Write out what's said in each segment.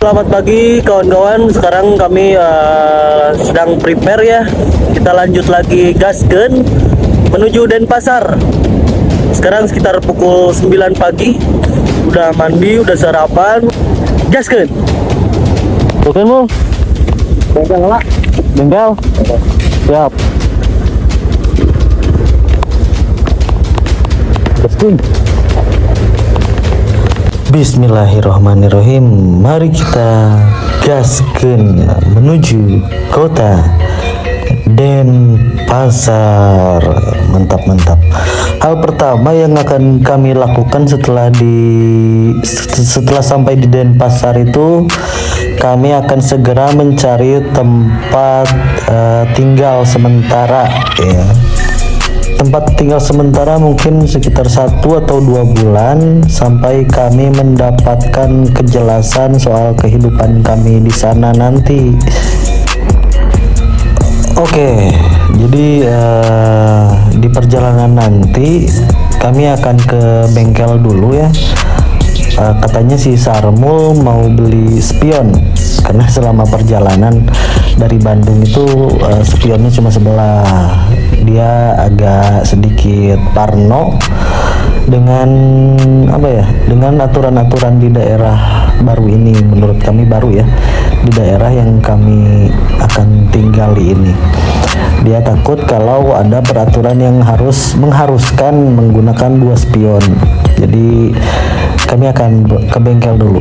Selamat pagi kawan-kawan. Sekarang kami sedang prepare ya. Kita lanjut lagi gaskeun menuju Denpasar. Sekarang sekitar pukul 9 pagi. Udah mandi, udah sarapan. Gaskeun. Bukan mau? Bengkel lah. Bengkel. Siap. Gaskeun. Bismillahirrahmanirrahim. Mari kita gaskeun menuju kota Denpasar. Mantap. Hal pertama yang akan kami lakukan setelah sampai di Denpasar itu, kami akan segera mencari tempat tinggal sementara ya. Tempat tinggal sementara mungkin sekitar 1 atau 2 bulan sampai kami mendapatkan kejelasan soal kehidupan kami di sana nanti. Oke, jadi di perjalanan nanti kami akan ke bengkel dulu ya. Katanya si Sarmul mau beli spion karena selama perjalanan dari Bandung itu spionnya cuma sebelah. Dia agak sedikit parno dengan dengan aturan-aturan di daerah baru ini. Menurut kami baru ya, di daerah yang kami akan tinggali ini. Dia takut kalau ada peraturan yang mengharuskan menggunakan 2 spion. Jadi kami akan ke bengkel dulu.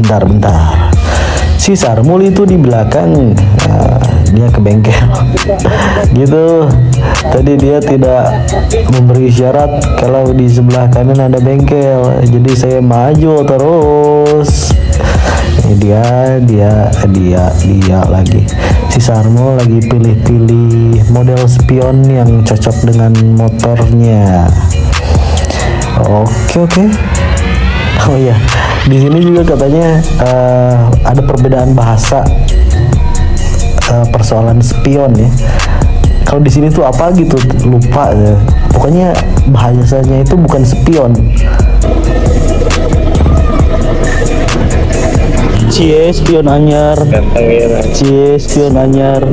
Bentar. Si Sarmul itu di belakang, dia ke bengkel gitu. Tadi dia tidak memberi isyarat kalau di sebelah kanan ada bengkel, jadi saya maju terus. Dia lagi. Si Sarmul lagi pilih-pilih model spion yang cocok dengan motornya. Oke. Oh iya, di sini juga katanya ada perbedaan bahasa persoalan spion ya. Kalau di sini tuh apa gitu lupa ya. Pokoknya bahasanya itu bukan spion. Cie spion anyar. Cie spion anyar.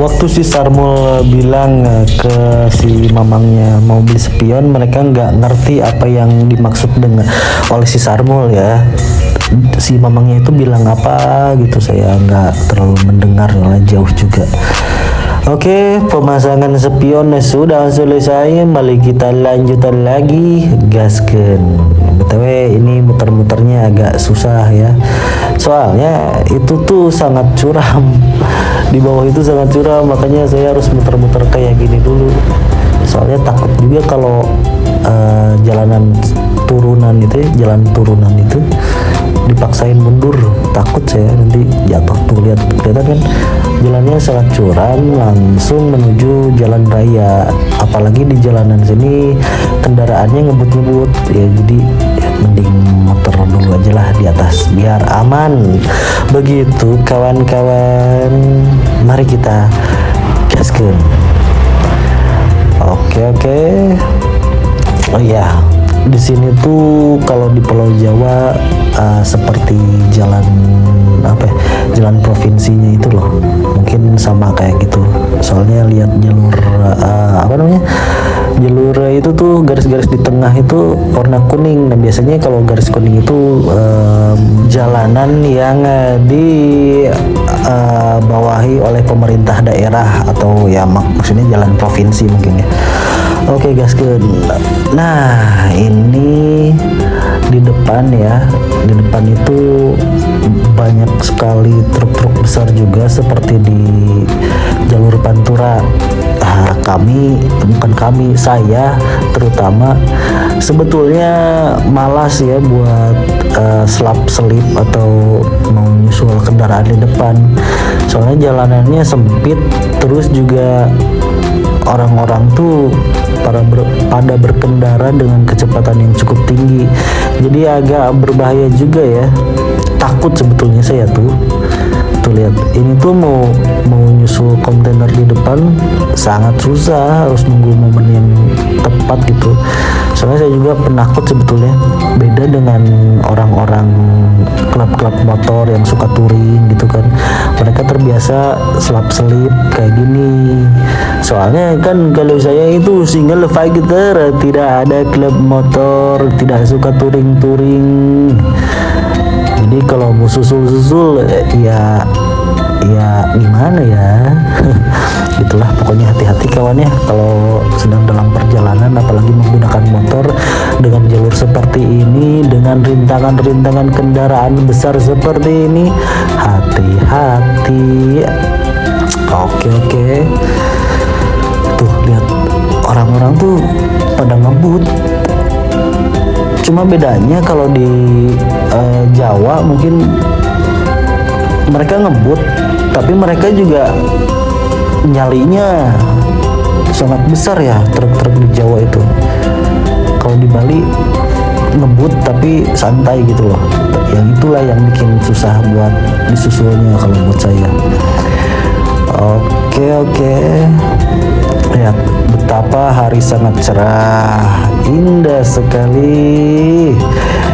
Waktu si Sarmul bilang ke si mamangnya mau beli spion, mereka nggak ngerti apa yang dimaksud oleh si Sarmul ya. Si mamangnya itu bilang apa gitu, saya nggak terlalu mendengar, jauh juga. Oke, pemasangan spion sudah selesai. Mari kita lanjutan lagi gaskeun. BTW ini muter-muternya agak susah ya. Soalnya itu tuh sangat curam. Di bawah itu sangat curam, makanya saya harus muter-muter kayak gini dulu. Soalnya takut juga kalau jalan turunan itu dipaksain mundur, takut saya nanti jatuh. Tuh kelihatan kan jalannya sangat curam langsung menuju jalan raya, apalagi di jalanan sini kendaraannya ngebut ya, jadi mending motor dulu aja lah di atas biar aman. Begitu kawan-kawan, mari kita gaskeun. Oke. Oh iya, di sini tuh kalau di Pulau Jawa seperti jalan jalan provinsinya itu loh, mungkin sama kayak gitu. Soalnya lihat jalur jalur itu tuh garis-garis di tengah itu warna kuning. Nah biasanya kalau garis kuning itu jalanan yang dibawahi oleh pemerintah daerah atau ya maksudnya jalan provinsi mungkin ya. Oke gaskeun. Nah ini di depan ya, di depan itu banyak sekali truk-truk besar juga seperti di jalur Pantura. Saya terutama sebetulnya malas ya buat selap-selip atau mau nyusul kendaraan di depan. Soalnya jalanannya sempit, terus juga orang-orang tuh pada berkendara dengan kecepatan yang cukup tinggi, jadi agak berbahaya juga ya. Takut sebetulnya saya tuh Tuh lihat, ini tuh mau nyusul kontainer di depan sangat susah, harus nunggu momen yang tepat gitu. Soalnya saya juga penakut sebetulnya, beda dengan orang-orang klub-klub motor yang suka touring gitu kan. Mereka terbiasa selap-selip kayak gini. Soalnya kan kalau saya itu single fighter, tidak ada klub motor, tidak suka touring-touring. Jadi kalau mau susul-susul ya gimana ya. Itulah pokoknya, hati-hati kawan ya kalau sedang dalam perjalanan, apalagi menggunakan motor dengan jalur seperti ini, dengan rintangan-rintangan kendaraan besar seperti ini. Hati-hati. Oke. Tuh lihat, orang-orang tuh pada ngebut. Cuma bedanya kalau di Jawa mungkin mereka ngebut, tapi mereka juga nyalinya sangat besar ya, truk-truk di Jawa itu. Kalau di Bali ngebut tapi santai gitu loh. Yang itulah yang bikin susah buat disusulnya kalau buat saya. Oke. Lihat betapa hari sangat cerah, indah sekali.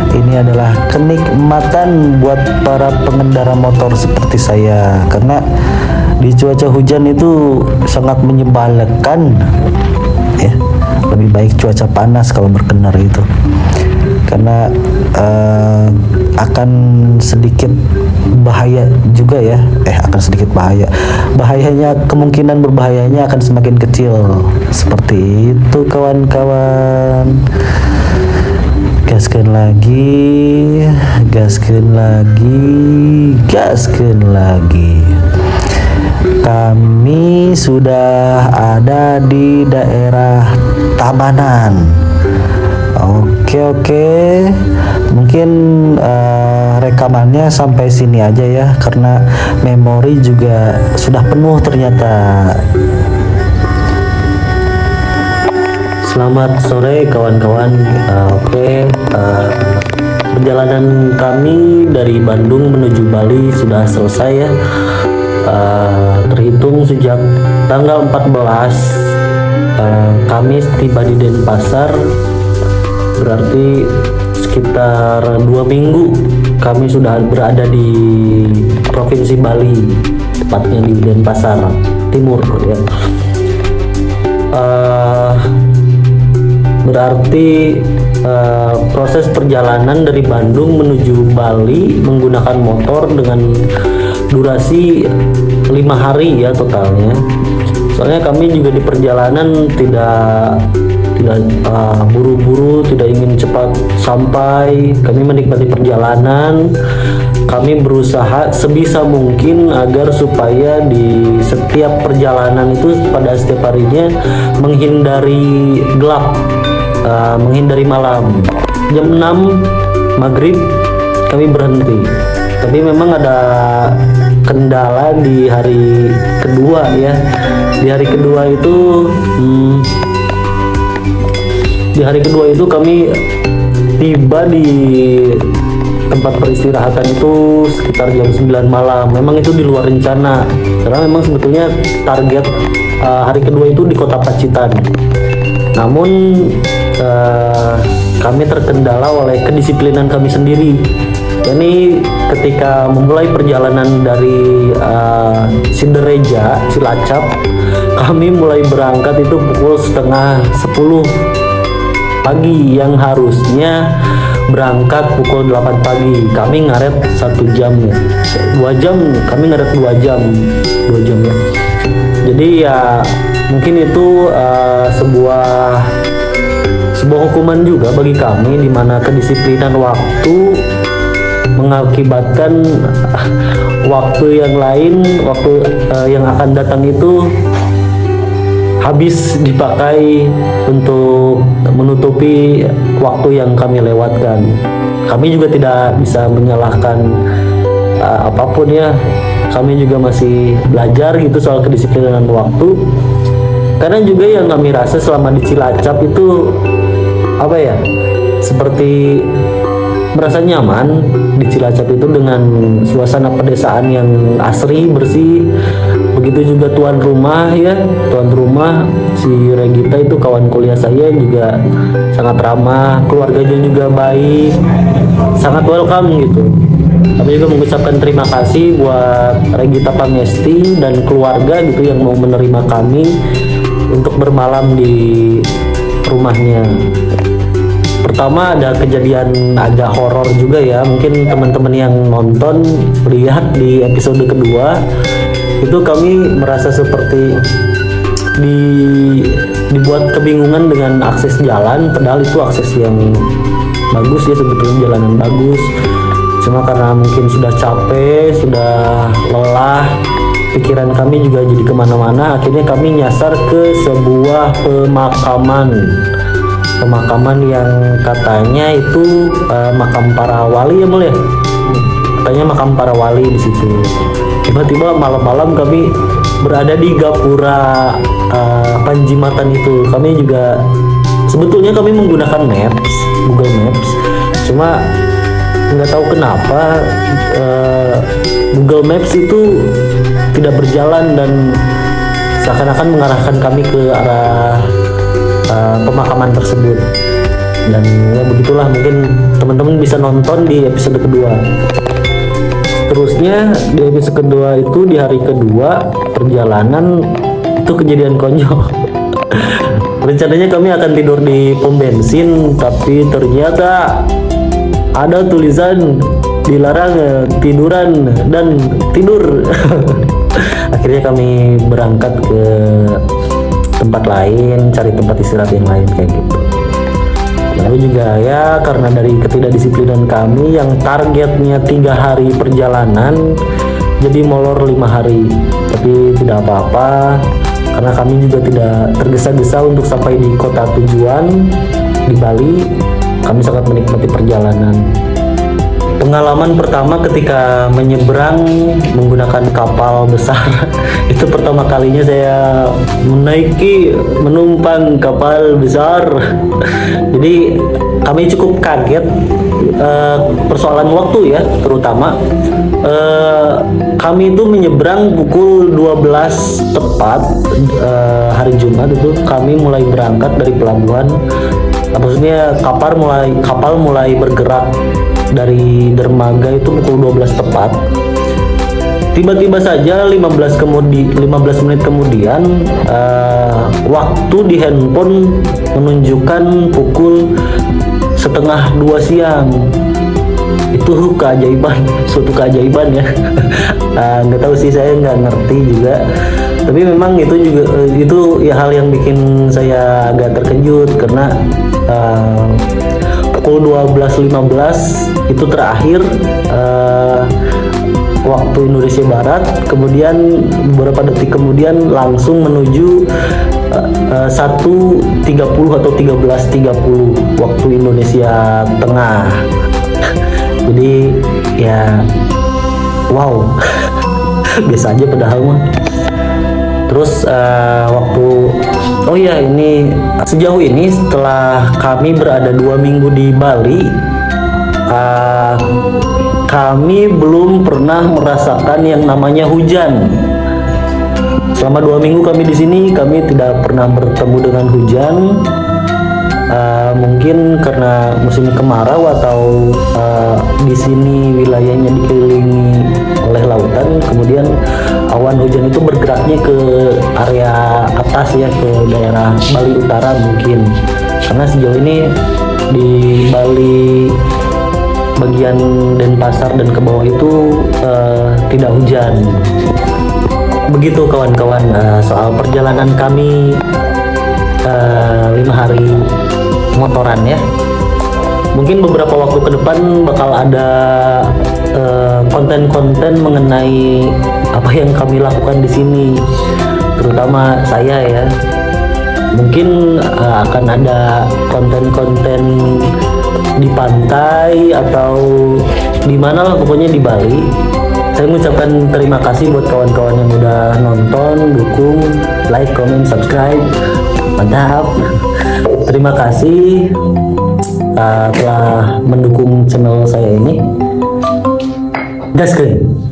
Ini adalah kenikmatan buat para pengendara motor seperti saya, karena di cuaca hujan itu sangat menyebalkan ya. Lebih baik cuaca panas kalau berkendara itu, karena akan sedikit bahaya juga ya. Akan sedikit bahayanya, kemungkinan berbahayanya akan semakin kecil. Seperti itu kawan-kawan. Gaskan lagi. Kami sudah ada di daerah Tabanan. Oke. Mungkin rekamannya sampai sini aja ya, karena memori juga sudah penuh ternyata. Selamat sore kawan-kawan. Perjalanan kami dari Bandung menuju Bali sudah selesai ya. Terhitung sejak tanggal 14 Kamis tiba di Denpasar, berarti sekitar 2 minggu kami sudah berada di Provinsi Bali, tepatnya di Denpasar Timur ya. Berarti proses perjalanan dari Bandung menuju Bali menggunakan motor dengan durasi 5 hari ya totalnya. Soalnya kami juga di perjalanan tidak buru-buru, tidak ingin cepat sampai. Kami menikmati perjalanan. Kami berusaha sebisa mungkin agar supaya di setiap perjalanan itu pada setiap harinya menghindari gelap, menghindari malam. Jam 6 maghrib kami berhenti. Tapi memang ada kendala di hari kedua ya. Di hari kedua itu kami tiba di tempat peristirahatan itu sekitar jam 9 malam. Memang itu di luar rencana, karena memang sebetulnya target hari kedua itu di Kota Pacitan. Namun kami terkendala oleh kedisiplinan kami sendiri. Jadi ketika memulai perjalanan dari Sidereja, Cilacap, kami mulai berangkat itu pukul setengah 10 pagi, yang harusnya berangkat pukul 8 pagi. Kami ngaret 1 jam ya, 2 jam, kami ngaret 2 jam ya. Jadi ya mungkin itu sebuah hukuman juga bagi kami, di mana kedisiplinan waktu mengakibatkan waktu yang lain, yang akan datang itu habis dipakai untuk menutupi waktu yang kami lewatkan. Kami juga tidak bisa menyalahkan apapun ya. Kami juga masih belajar gitu soal kedisiplinan waktu. Karena juga yang kami rasa selama di Cilacap itu seperti merasa nyaman di Cilacap itu dengan suasana pedesaan yang asri, bersih. Begitu juga tuan rumah ya, tuan rumah si Regita itu kawan kuliah saya juga sangat ramah, keluarganya juga baik, sangat welcome gitu. Kami juga mengucapkan terima kasih buat Regita Pangesti dan keluarga gitu yang mau menerima kami untuk bermalam di rumahnya. Pertama ada kejadian agak horor juga ya, mungkin teman-teman yang nonton lihat di episode kedua itu kami merasa seperti dibuat kebingungan dengan akses jalan, padahal itu akses yang bagus ya, sebetulnya jalanan bagus, cuma karena mungkin sudah capek, sudah lelah, pikiran kami juga jadi kemana-mana, akhirnya kami nyasar ke sebuah pemakaman yang katanya itu makam para wali ya mulia, katanya makam para wali di situ. Tiba-tiba malam-malam kami berada di gapura Panjimatan itu. Kami juga sebetulnya kami menggunakan Maps, Google Maps, cuma nggak tahu kenapa Google Maps itu tidak berjalan dan seakan-akan mengarahkan kami ke arah pemakaman tersebut. Dan ya begitulah, mungkin teman-teman bisa nonton di episode kedua. Terusnya di episode kedua itu di hari kedua perjalanan itu kejadian konyol. Rencananya kami akan tidur di pom bensin, tapi ternyata ada tulisan dilarang tiduran dan tidur. Akhirnya kami berangkat ke tempat lain, cari tempat istirahat yang lain kayak gitu. Lalu juga ya karena dari ketidakdisiplinan kami yang targetnya 3 hari perjalanan jadi molor 5 hari, tapi tidak apa-apa karena kami juga tidak tergesa-gesa untuk sampai di kota tujuan di Bali. Kami sangat menikmati perjalanan. Pengalaman pertama ketika menyeberang menggunakan kapal besar itu pertama kalinya saya menumpang kapal besar. Jadi kami cukup kaget, persoalan waktu ya terutama. Kami itu menyeberang pukul 12 tepat hari Jumat itu kami mulai berangkat dari pelabuhan. Maksudnya kapal mulai bergerak dari dermaga itu pukul 12 tepat. Tiba-tiba saja 15 menit kemudian waktu di handphone menunjukkan pukul 1:30 siang. Itu keajaiban, suatu keajaiban ya. Nggak tahu sih, saya nggak ngerti juga. Tapi memang itu juga itu ya hal yang bikin saya agak terkejut karena pukul 12.15 itu terakhir waktu Indonesia Barat, kemudian beberapa detik kemudian langsung menuju 1.30 atau 13.30 waktu Indonesia Tengah. Jadi ya wow. Biasa aja padahal mah. Terus oh ya ini sejauh ini setelah kami berada 2 minggu di Bali, kami belum pernah merasakan yang namanya hujan. Selama 2 minggu kami di sini, kami tidak pernah bertemu dengan hujan. Mungkin karena musim kemarau atau di sini wilayahnya dikelilingi oleh lautan, kemudian awan hujan itu bergeraknya ke area atas ya, ke daerah Bali Utara mungkin. Karena sejauh ini di Bali bagian Denpasar dan ke bawah itu tidak hujan. Begitu kawan-kawan soal perjalanan kami 5 hari motoran ya. Mungkin beberapa waktu ke depan bakal ada konten-konten mengenai apa yang kami lakukan di sini, terutama saya ya. Mungkin akan ada konten-konten di pantai atau di mana lah, pokoknya di Bali. Saya mengucapkan terima kasih buat kawan-kawan yang udah nonton, dukung, like, comment, subscribe. Mantap. Terima kasih. telah mendukung channel saya ini. Gaskeun.